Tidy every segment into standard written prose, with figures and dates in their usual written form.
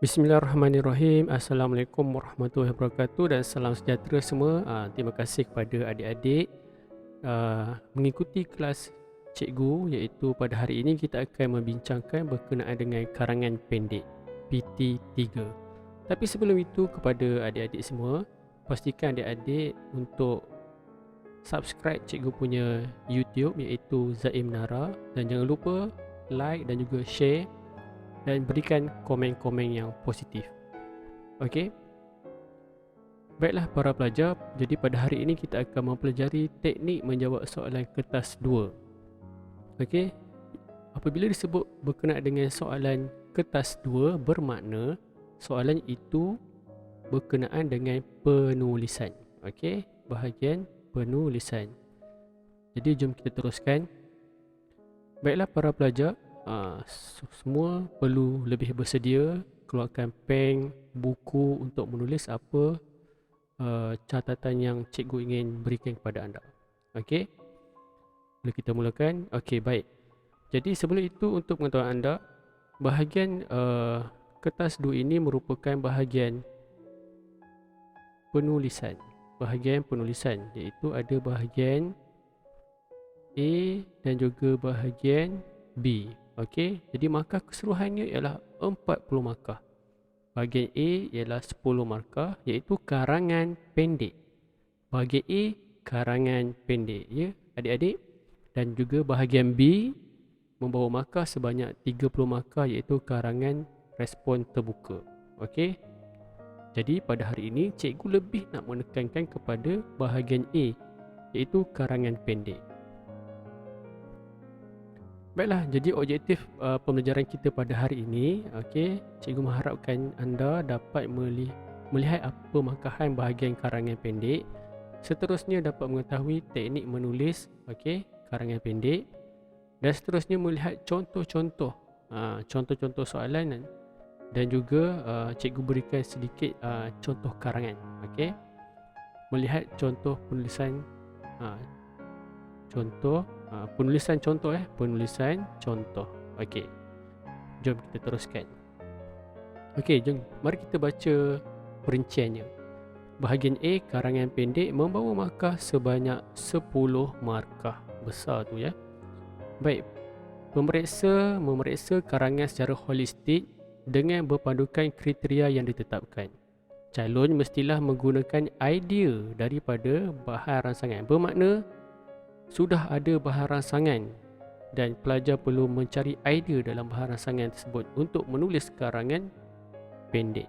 Bismillahirrahmanirrahim. Assalamualaikum warahmatullahi wabarakatuh dan salam sejahtera semua. Terima kasih kepada adik-adik mengikuti kelas cikgu, iaitu pada hari ini kita akan membincangkan berkenaan dengan karangan pendek PT3. Tapi sebelum itu, kepada adik-adik semua, pastikan adik-adik untuk subscribe cikgu punya YouTube iaitu Zaim Nara, dan jangan lupa like dan juga share dan berikan komen-komen yang positif. Okey. Baiklah para pelajar, jadi pada hari ini kita akan mempelajari teknik menjawab soalan kertas 2. Okey. Apabila disebut berkenaan dengan soalan kertas 2, bermakna soalan itu berkenaan dengan penulisan. Okey, bahagian penulisan. Jadi jom kita teruskan. Baiklah para pelajar, semua perlu lebih bersedia keluarkan pen, buku untuk menulis apa catatan yang cikgu ingin berikan kepada anda. Okey, boleh kita mulakan? Okey, baik. Jadi sebelum itu, untuk pengetahuan anda, bahagian kertas 2 ini merupakan bahagian penulisan. Bahagian penulisan iaitu ada bahagian A dan juga bahagian B. Okey, jadi markah keseluruhannya ialah 40 markah. Bahagian A ialah 10 markah iaitu karangan pendek. Bahagian A karangan pendek, ya adik-adik. Dan juga bahagian B membawa markah sebanyak 30 markah iaitu karangan respon terbuka. Okey. Jadi pada hari ini cikgu lebih nak menekankan kepada bahagian A iaitu karangan pendek. Baiklah, jadi objektif pembelajaran kita pada hari ini, okey, cikgu mengharapkan anda dapat melihat apa markahan bahagian karangan pendek. Seterusnya dapat mengetahui teknik menulis, okey, karangan pendek. Dan seterusnya melihat contoh-contoh contoh-contoh soalan, dan juga cikgu berikan sedikit contoh karangan. Okey, melihat contoh penulisan penulisan contoh. Okey, jom kita teruskan. Okey, jom mari kita baca perinciannya. Bahagian A karangan pendek membawa markah sebanyak 10 markah. Besar tu, ya. Baik, memeriksa karangan secara holistik dengan berpandukan kriteria yang ditetapkan. Calon mestilah menggunakan idea daripada bahan rangsangan. Bermakna sudah ada bahan rangsangan dan pelajar perlu mencari idea dalam bahan rangsangan tersebut untuk menulis karangan pendek.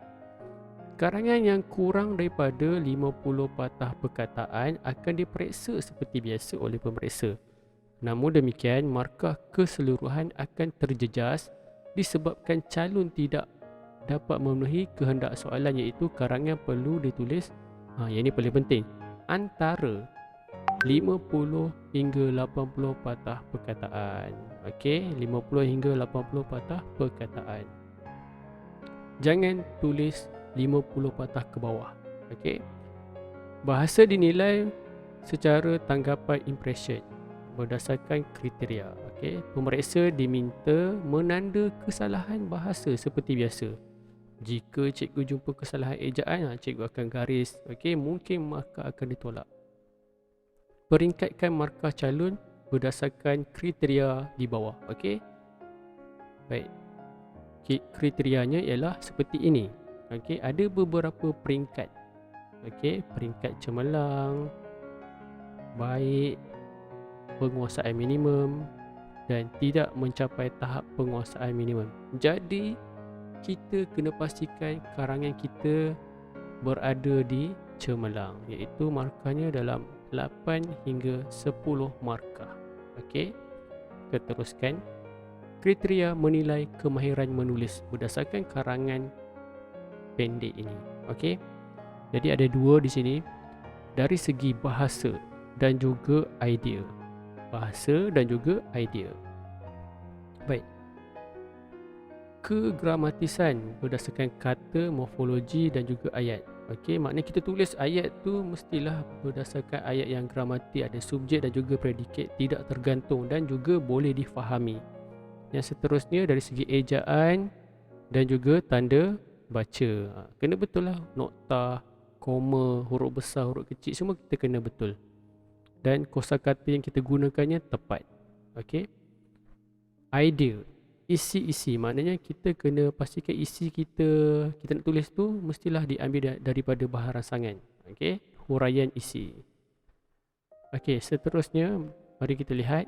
Karangan yang kurang daripada 50 patah perkataan akan diperiksa seperti biasa oleh pemeriksa. Namun demikian, markah keseluruhan akan terjejas disebabkan calon tidak dapat memenuhi kehendak soalan, iaitu karangan perlu ditulis, yang ini paling penting, antara 50 hingga 80 patah perkataan. Okey, 50 hingga 80 patah perkataan. Jangan tulis 50 patah ke bawah. Okey. Bahasa dinilai secara tanggapan impression berdasarkan kriteria. Okey, pemeriksa diminta menanda kesalahan bahasa seperti biasa. Jika cikgu jumpa kesalahan ejaan, cikgu akan garis. Okey, mungkin markah akan ditolak. Peringkatkan markah calon berdasarkan kriteria di bawah. Okey. Baik. Kriterianya ialah seperti ini. Okey, ada beberapa peringkat. Okey, peringkat cemerlang, baik, penguasaan minimum dan tidak mencapai tahap penguasaan minimum. Jadi kita kena pastikan karangan kita berada di cemerlang, iaitu markahnya dalam 8 hingga 10 markah. Okey, kita teruskan. Kriteria menilai kemahiran menulis berdasarkan karangan pendek ini. Okey, jadi ada dua di sini, dari segi bahasa dan juga idea. Bahasa dan juga idea. Baik. Kegramatisan berdasarkan kata, morfologi dan juga ayat. Okey, maknanya kita tulis ayat tu mestilah berdasarkan ayat yang gramatik, ada subjek dan juga predikat, tidak tergantung dan juga boleh difahami. Yang seterusnya dari segi ejaan dan juga tanda baca. Kena betul lah, nokta, koma, huruf besar, huruf kecil, semua kita kena betul. Dan kosakata yang kita gunakannya tepat. Okey. Idea, isi-isi, maknanya kita kena pastikan isi kita nak tulis tu mestilah diambil daripada bahan rangsangan. Okey, huraian isi. Okey, seterusnya mari kita lihat.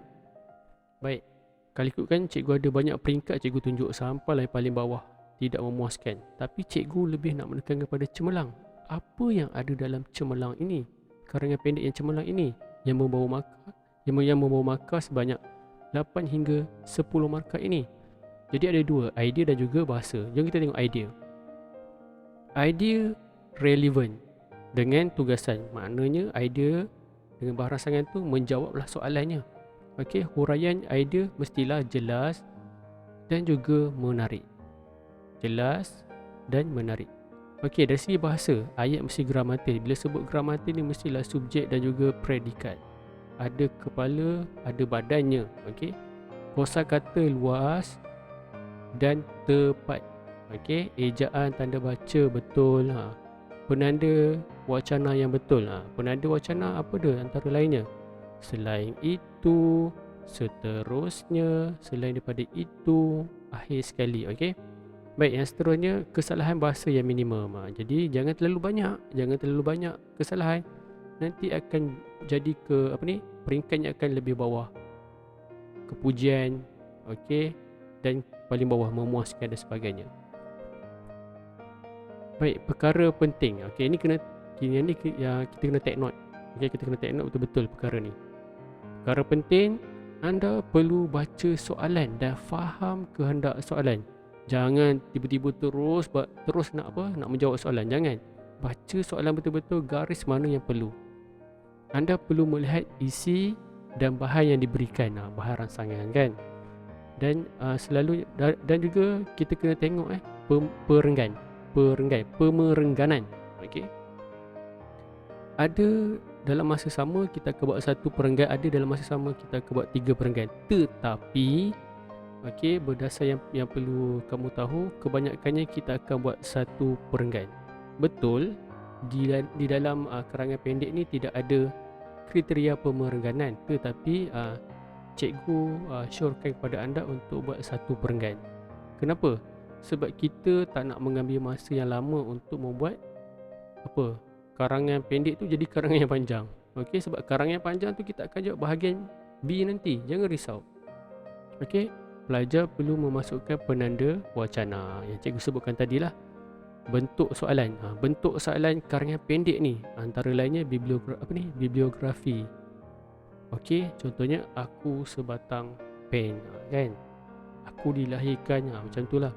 Baik, kalau ikutkan cikgu ada banyak peringkat cikgu tunjuk sampai paling bawah, tidak memuaskan. Tapi cikgu lebih nak menekankan kepada cemerlang. Apa yang ada dalam cemerlang ini? Karangan pendek yang cemerlang ini yang membawa markah sebanyak 8 hingga 10 markah ini. Jadi ada dua, idea dan juga bahasa. Jom kita tengok idea. Idea relevant dengan tugasan. Maknanya idea dengan bahan rangsangan tu menjawablah soalannya. Okey, huraian idea mestilah jelas dan juga menarik. Jelas dan menarik. Okey, dari segi bahasa, ayat mesti gramatik. Bila sebut gramatik ni mestilah subjek dan juga predikat. Ada kepala, ada badannya. Okey. Kosakata luas dan tepat. Okey, ejaan, tanda baca betul. Penanda wacana yang betul. Penanda wacana apa dia antara lainnya? Selain itu, seterusnya, selain daripada itu, akhir sekali. Okey. Baik, yang seterusnya kesalahan bahasa yang minimum. Jadi jangan terlalu banyak kesalahan. Nanti akan jadi peringkatnya akan lebih bawah. Kepujian, okey, dan paling bawah memuaskan dan sebagainya. Baik, perkara penting. Okey, ini kita kena take note. Okey, kita kena take note betul-betul perkara ni. Perkara penting, anda perlu baca soalan dan faham kehendak soalan. Jangan tiba-tiba terus nak menjawab soalan. Jangan. Baca soalan betul-betul, garis mana yang perlu. Anda perlu melihat isi dan bahan yang diberikan, bahan rangsangan kan. Dan selalu dan juga kita kena tengok pemerengganan. Okey. Ada dalam masa sama kita akan buat satu perenggan, ada dalam masa sama kita akan buat 3 perenggan. Tetapi okey, berdasar yang perlu kamu tahu, kebanyakannya kita akan buat satu perenggan. Betul, di dalam karangan pendek ni tidak ada kriteria pemerengganan, tetapi cikgu syorkan kepada anda untuk buat satu perenggan. Kenapa? Sebab kita tak nak mengambil masa yang lama untuk membuat karangan pendek tu jadi karangan yang panjang. Okey, sebab karangan yang panjang tu kita akan jawab bahagian B nanti. Jangan risau. Okey, pelajar perlu memasukkan penanda wacana yang cikgu sebutkan tadilah. Bentuk soalan. Bentuk soalan karangan pendek ni antara lainnya bibliografi. Okey, contohnya aku sebatang pen, kan? Aku dilahirkan, macam itulah.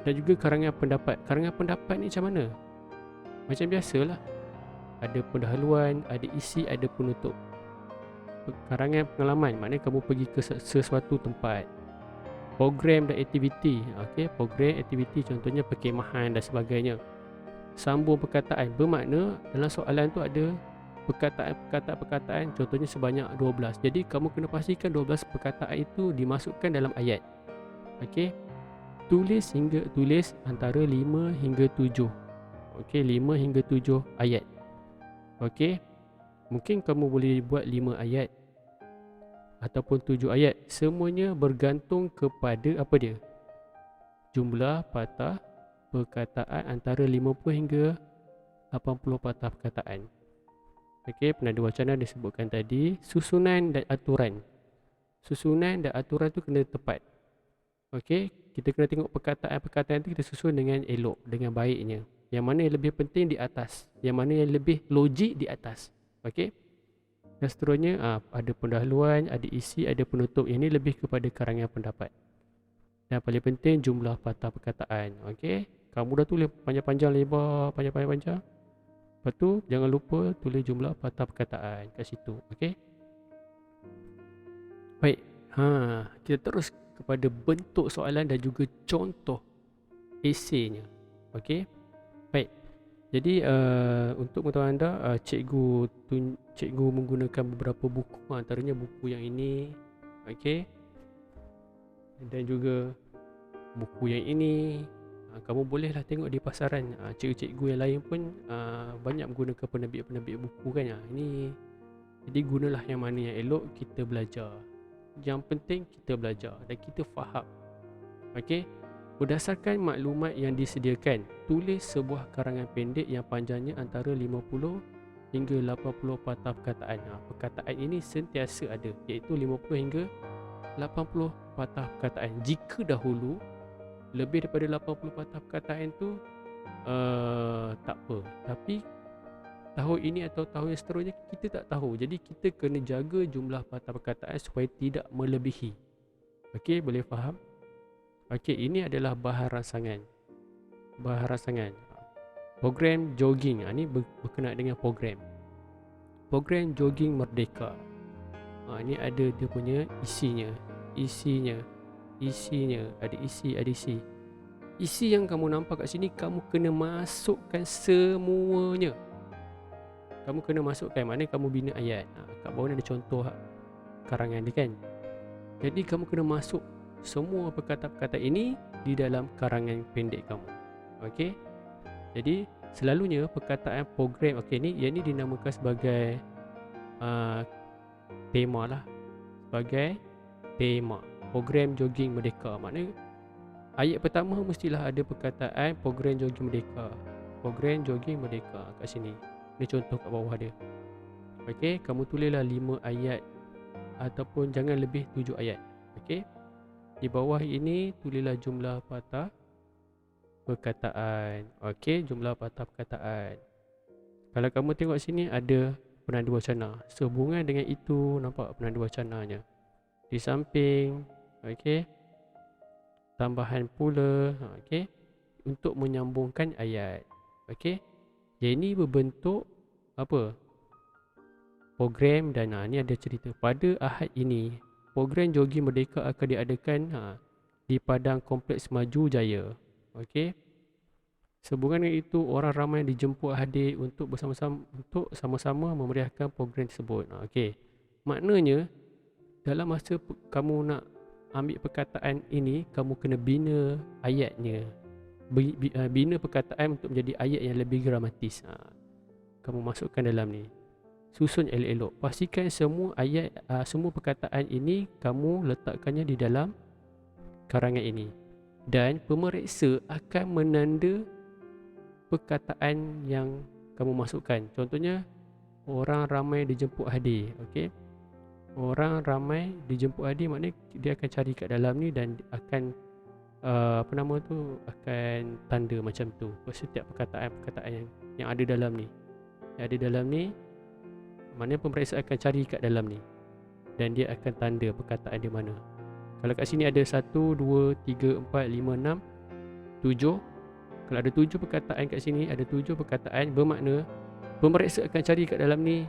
Dan juga karangan pendapat. Karangan pendapat ni macam mana? Macam biasalah. Ada pendahuluan, ada isi, ada penutup. Karangan pengalaman, maknanya kamu pergi ke sesuatu tempat. Program dan aktiviti. Okey, program, aktiviti contohnya perkemahan dan sebagainya. Sambung perkataan, bermakna dalam soalan tu ada perkataan, contohnya sebanyak 12. Jadi kamu kena pastikan 12 perkataan itu dimasukkan dalam ayat. Okey. Tulis antara 5 hingga 7. Okey, 5 hingga 7 ayat. Okey. Mungkin kamu boleh buat 5 ayat ataupun 7 ayat. Semuanya bergantung kepada apa dia? Jumlah patah perkataan antara 50 hingga 80 patah perkataan. Okey, penanda wacana disebutkan tadi. Susunan dan aturan. Susunan dan aturan tu kena tepat. Okey, kita kena tengok perkataan-perkataan tu kita susun dengan elok, dengan baiknya. Yang mana yang lebih penting di atas, yang mana yang lebih logik di atas. Okey. Dan seterusnya ada pendahuluan, ada isi, ada penutup. Yang ini lebih kepada karangan pendapat. Dan paling penting jumlah patah perkataan. Okey. Kamu dah tulis panjang-panjang lebar, panjang-panjang. Lepas tu jangan lupa tulis jumlah patah perkataan kat situ. Okey. Baik. Kita terus kepada bentuk soalan dan juga contoh eseinya. Okey. Baik. Jadi untuk pengetahuan anda, cikgu menggunakan beberapa buku, antaranya buku yang ini, okey, dan juga buku yang ini, Kamu bolehlah tengok di pasaran, cikgu-cikgu yang lain pun banyak menggunakan penerbit-penerbit buku kan. Jadi gunalah yang mana yang elok, kita belajar. Yang penting kita belajar dan kita faham. Okey. Berdasarkan maklumat yang disediakan, tulis sebuah karangan pendek yang panjangnya antara 50 hingga 80 patah perkataan. Perkataan ini sentiasa ada, iaitu 50 hingga 80 patah perkataan. Jika dahulu lebih daripada 80 patah perkataan tu tak apa. Tapi tahun ini atau tahun yang seterusnya kita tak tahu. Jadi kita kena jaga jumlah patah perkataan supaya tidak melebihi. Okey, boleh faham? Okey, ini adalah bahan rangsangan. Bahan rangsangan. Program jogging. Ini berkenaan dengan program. Program jogging merdeka. Ini ada dia punya isinya. Ada isi. Isi yang kamu nampak kat sini, kamu kena masukkan semuanya. Kamu kena masukkan, maknanya kamu bina ayat. Kat bawah ni ada contoh karangan dia kan. Jadi kamu kena masuk semua perkataan-perkataan ini di dalam karangan pendek kamu. Okey. Jadi selalunya perkataan program, okey, yang ni dinamakan sebagai tema lah. Sebagai tema program jogging merdeka. Maknanya ayat pertama mestilah ada perkataan program jogging merdeka. Program jogging merdeka kat sini. Ni contoh kat bawah dia. Okey, kamu tulislah 5 ayat ataupun jangan lebih 7 ayat. Okey. Di bawah ini tulislah jumlah patah perkataan. Okey, jumlah patah perkataan. Kalau kamu tengok sini ada penanda wacana. Sehubungan dengan itu, nampak penanda wacananya. Di samping, okey. Tambahan pula, okey. Untuk menyambungkan ayat. Okey. Yang ini berbentuk apa? Program dan ni ada cerita. Pada Ahad ini, program jogging merdeka akan diadakan di Padang Kompleks Maju Jaya. Okey. Sehubungan dengan itu, orang ramai dijemput hadir untuk sama-sama memeriahkan program tersebut. Okey. Maknanya dalam masa kamu nak ambil perkataan ini, kamu kena bina ayatnya. Bina perkataan untuk menjadi ayat yang lebih gramatis. Kamu masukkan dalam ni. Susun elok-elok. Pastikan semua ayat, semua perkataan ini kamu letakkannya di dalam karangan ini. Dan pemeriksa akan menanda perkataan yang kamu masukkan. Contohnya, orang ramai dijemput hadir. Okey. Orang ramai dijemput hadir maknanya dia akan cari kat dalam ni dan akan akan tanda macam tu. Setiap perkataan-perkataan yang ada dalam ni. Yang ada dalam ni, maknanya pemeriksa akan cari kat dalam ni dan dia akan tanda perkataan di mana. Kalau kat sini ada 1, 2, 3, 4, 5, 6, 7. Kalau ada 7 perkataan kat sini, ada 7 perkataan, bermakna pemeriksa akan cari kat dalam ni.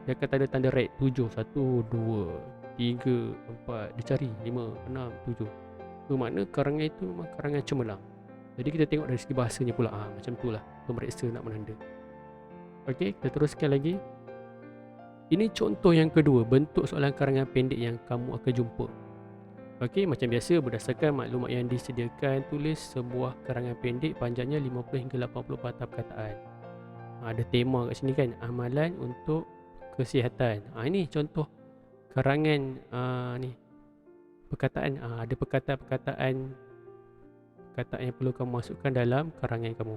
Dia akan tanda-tanda red. 7, 1, 2, 3, 4. Dia cari 5, 6, 7. Bermakna karangan itu memang karangan cemerlang. Jadi kita tengok dari segi bahasanya pula. Macam itulah pemeriksa nak menanda. Okey, kita teruskan lagi. Ini contoh yang kedua, bentuk soalan karangan pendek yang kamu akan jumpa. Okey, macam biasa berdasarkan maklumat yang disediakan, tulis sebuah karangan pendek panjangnya 50 hingga 80 patah perkataan. Ada tema kat sini kan, amalan untuk kesihatan. Ini contoh karangan ni. Perkataan, ada perkataan yang perlu kamu masukkan dalam karangan kamu.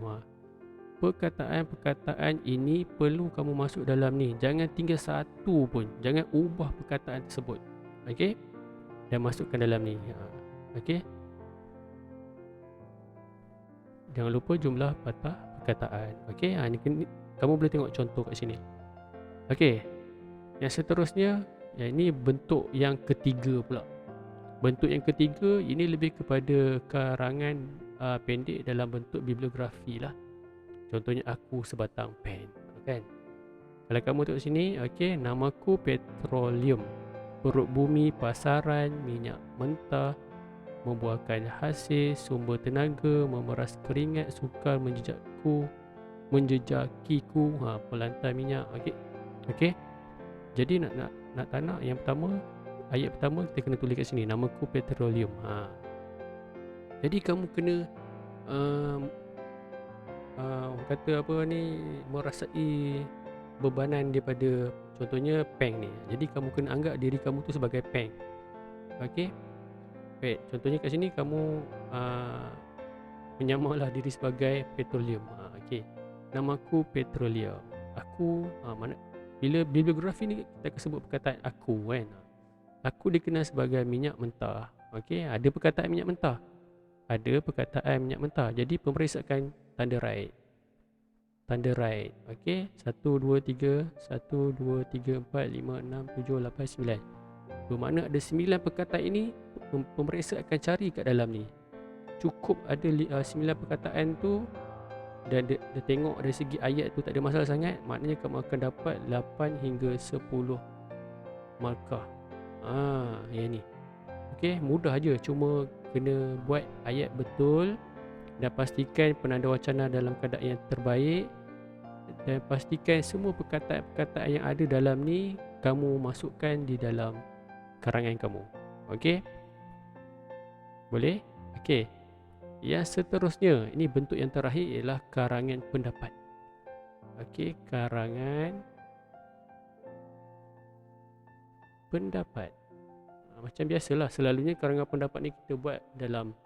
Perkataan-perkataan ini perlu kamu masuk dalam ni. Jangan tinggal satu pun. Jangan ubah perkataan tersebut. Okey? Dan masukkan dalam ni. Okey? Jangan lupa jumlah patah perkataan. Okey? Ni kamu boleh tengok contoh kat sini. Okey. Yang seterusnya, ini bentuk yang ketiga pula. Bentuk yang ketiga ini lebih kepada karangan pendek dalam bentuk bibliografi lah. Contohnya, aku sebatang pen, kan? Kalau kamu tengok sini, okey, namaku petroleum, perut bumi, pasaran, minyak mentah, membuahkan hasil, sumber tenaga, memeras keringat, sukar menjejakiku, pelantar minyak. Okey. Jadi nak tak nak, yang pertama, ayat pertama kita kena tulis kat sini, namaku petroleum. Jadi kamu kena orang kata apa ni, merasai bebanan daripada contohnya peng ni. Jadi kamu kena anggap diri kamu tu sebagai peng. Okey. Baik, contohnya kat sini kamu menyamalah diri sebagai petroleum. Okey. Namaku petroleum. Aku mana bila bibliografi ni kita akan sebut perkataan aku kan. Aku dikenal sebagai minyak mentah. Okey, ada perkataan minyak mentah. Ada perkataan minyak mentah. Jadi pemeriksaan tanda right. Tanda right. Okey, 1 2 3 1 2 3 4 5 6 7 8 9. Bermakna ada 9 perkataan ini pemeriksa akan cari kat dalam ni. Cukup ada 9 perkataan tu dan dia tengok dari segi ayat tu tak ada masalah sangat, maknanya kamu akan dapat 8 hingga 10 markah. Yang ni. Okey, mudah je, cuma kena buat ayat betul dan pastikan penanda wacana dalam keadaan yang terbaik dan pastikan semua perkataan-perkataan yang ada dalam ni kamu masukkan di dalam karangan kamu. Okey? Boleh? Okey. Yang seterusnya, ini bentuk yang terakhir ialah karangan pendapat. Okey, karangan pendapat. Macam biasalah, selalunya karangan pendapat ni kita buat dalam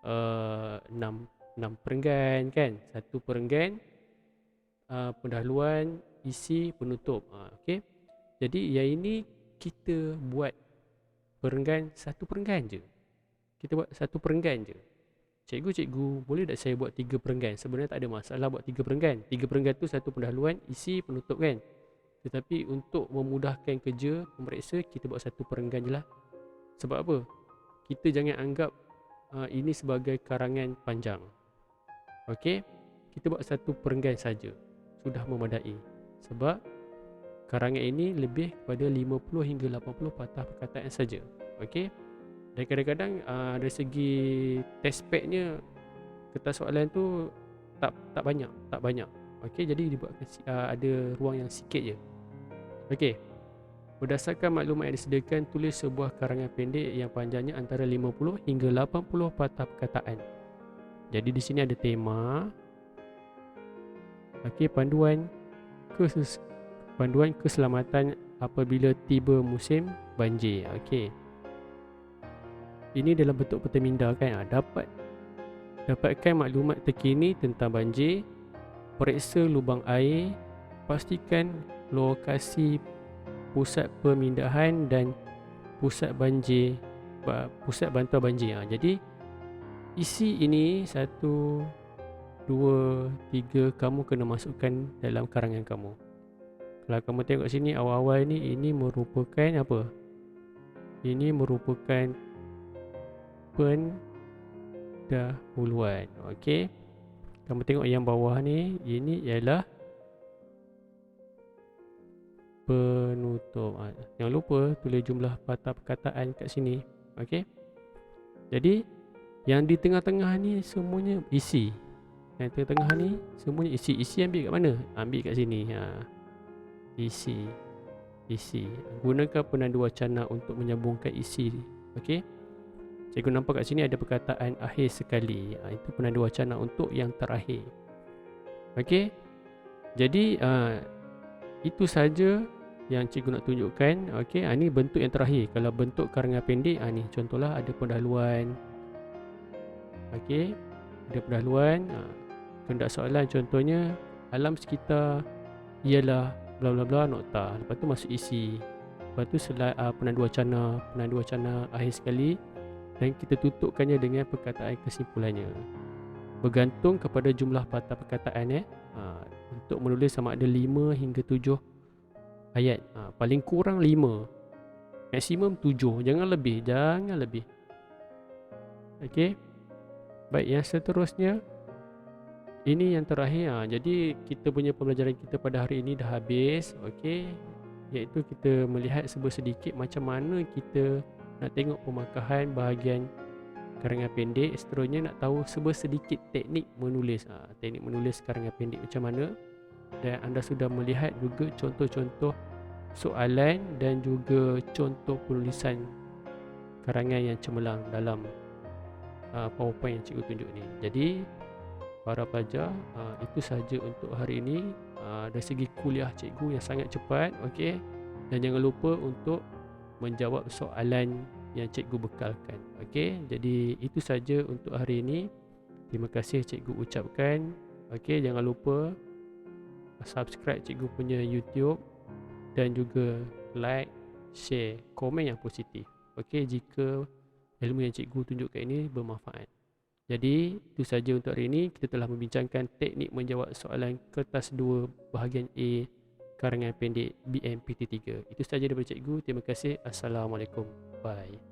6 perenggan kan. 1 perenggan, pendahuluan, isi, penutup. Okey. Jadi yang ini kita buat perenggan 1 perenggan je. Kita buat 1 perenggan je. Cikgu, boleh tak saya buat 3 perenggan? Sebenarnya tak ada masalah buat 3 perenggan. 3 perenggan tu 1 pendahuluan, isi, penutup kan. Tetapi untuk memudahkan kerja pemeriksa, kita buat 1 perenggan je lah. Sebab apa? Kita jangan anggap ini sebagai karangan panjang. Okey? Kita buat 1 perenggan saja. Sudah memadai. Sebab karangan ini lebih kepada 50 hingga 80 patah perkataan saja. Okey? Dan kadang-kadang dari segi test packnya kertas soalan tu tak banyak. Okey, jadi dibuatkan ada ruang yang sikit je. Okey. Berdasarkan maklumat yang disediakan, tulis sebuah karangan pendek yang panjangnya antara 50 hingga 80 patah perkataan. Jadi di sini ada tema. Okey, panduan keselamatan apabila tiba musim banjir. Okey. Ini dalam bentuk petaminda kan. Dapatkan maklumat terkini tentang banjir, periksa lubang air, pastikan lokasi pusat pemindahan dan pusat bantuan banjir. Jadi isi ini 1 2 3 kamu kena masukkan dalam karangan kamu. Kalau kamu tengok sini awal-awal ni, ini merupakan apa? Ini merupakan pendahuluan. Okey. Kamu tengok yang bawah ni, ini ialah penutup. Jangan lupa tulis jumlah patah perkataan kat sini. Okey. Jadi yang di tengah-tengah ni semuanya isi. Yang tengah-tengah ni semuanya isi. Isi ambil kat mana? Ambil kat sini. Isi. Gunakan penanda wacana untuk menyambungkan isi. Okey. Cikgu nampak kat sini ada perkataan akhir sekali. Itu penanda wacana untuk yang terakhir. Okey. Jadi itu saja yang cikgu nak tunjukkan. Okey, ini bentuk yang terakhir. Kalau bentuk karangan pendek, ni contohlah ada pendahuluan. Okey, ada pendahuluan. Kehendak soalan contohnya alam sekitar ialah bla bla bla nokta. Lepas tu masuk isi. Lepas tu penanda wacana akhir sekali. Dan kita tutupkannya dengan perkataan kesimpulannya. Bergantung kepada jumlah patah perkataan untuk menulis sama ada 5 hingga 7 ayat. Paling kurang 5, maksimum 7. Jangan lebih. Okey. Baik, yang seterusnya ini yang terakhir. Jadi kita punya pembelajaran kita pada hari ini dah habis. Okey. Iaitu kita melihat sedikit macam mana kita nak tengok pemakahan bahagian karangan pendek. Seterusnya nak tahu sedikit teknik menulis. Teknik menulis karangan pendek macam mana. Dan anda sudah melihat juga contoh-contoh soalan dan juga contoh penulisan karangan yang cemerlang dalam PowerPoint yang cikgu tunjuk ni. Jadi para pelajar, itu saja untuk hari ini. Dari segi kuliah cikgu yang sangat cepat, okey. Dan jangan lupa untuk menjawab soalan yang cikgu bekalkan. Okey, jadi itu saja untuk hari ini. Terima kasih cikgu ucapkan. Okey, jangan lupa subscribe cikgu punya YouTube dan juga like, share, komen yang positif. Okey, jika ilmu yang cikgu tunjukkan ini bermanfaat. Jadi itu saja untuk hari ini. Kita telah membincangkan teknik menjawab soalan kertas 2 bahagian A karangan pendek BMPT 3. Itu saja daripada cikgu. Terima kasih. Assalamualaikum. Bye.